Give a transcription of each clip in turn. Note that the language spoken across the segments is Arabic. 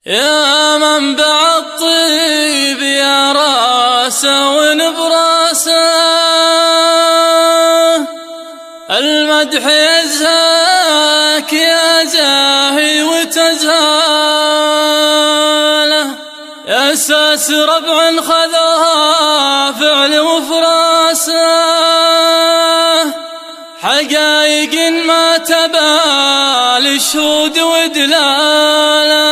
يا منبع الطيب يا راسه ونبراسه، المدح يزهاك يا زاهي وتزهاله، يا اساس ربع خذوها فعل وفراسه، حقايق ما تبال شهود ودلاله،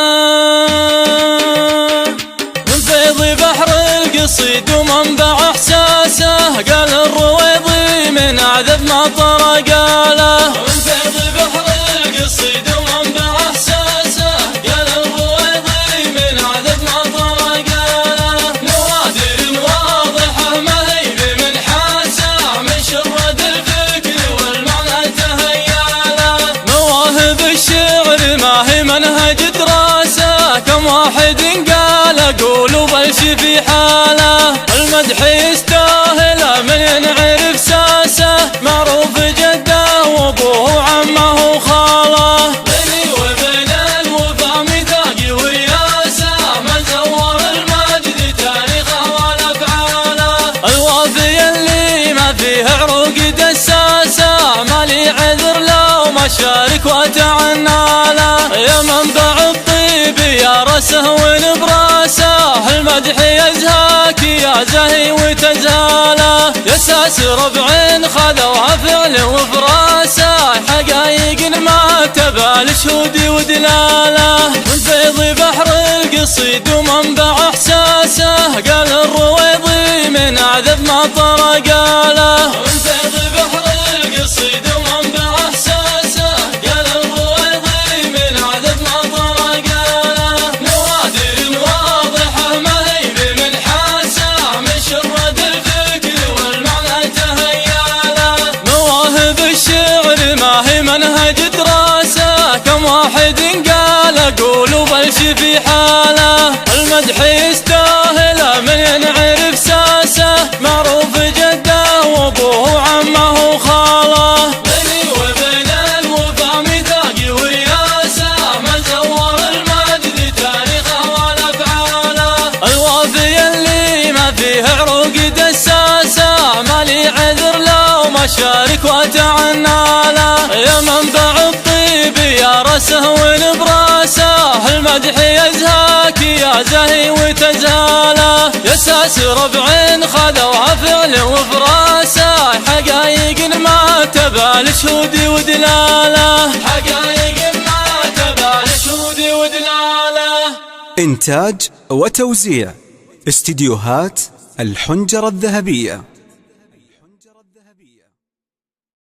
من فيض بحر القصيد ومنبع احساسه، قال الرويضي من اعذب ما طرقاله، من فيض بحر القصيد ومنبع احساسه، قال الرويضي من اعذب ما طرقاله، نوادر واضحه ما هي بمن حاسه، من شرد الفكر والمعنى تهياله، مواهب الشعر ما هي منهج دراسه، كم واحد قال قولوا بلش في حاله، المدح يستاهل من ينعرف ساسه، معروف جده وابوه وعمه وخاله، بيني وبين الوفا ميثاقي ورياسه، ما زور المجد تاريخه ولا افعاله، الوافي اللي ما فيه عروق دساسه، ما لي عذر لو ما شارك وتعناله، يا منبع الطيب يا راسه ونبراسه، المدح يزهاك يا زهي وتزهاله، يا اساس ربع خذوها فعل وفراسه، حقايق ما تبال شهود ودلاله، من فيض بحر القصيد ومنبع احساسه، قال الرويضي من اعذب ما طرقاله، من فيض بحر القصيد ومنبع احساسه، قال الرويضي من اعذب ما طرقاله، نوادر واضحه ما هي بمن حاسه، من شرد الفكر والمعنى تهياله، مواهب الشعر ما هي منهج دراسه، كم واحد قال قولوا بلش في حاله، المدح يستاهل من ينعرف ساسه، معروف جده وابوه وعمه وخاله، بيني وبين الوفا ميثاقي ورياسه، ما زور المجد تاريخه ولا افعاله، الوافي اللي ما فيه عروق دساسه، ما لي عذر لو ما شارك وتعناله، يا منبع الطيب يا راسه ونبراسه، المدح يزهاك يا زهي وتزهاله، يا اساس ربع خذوها فعل وفراسه، حقايق ما تبال شهود ودلاله، حقايق ما تبال شهود ودلاله. إنتاج وتوزيع استديوهات الحنجرة الذهبية.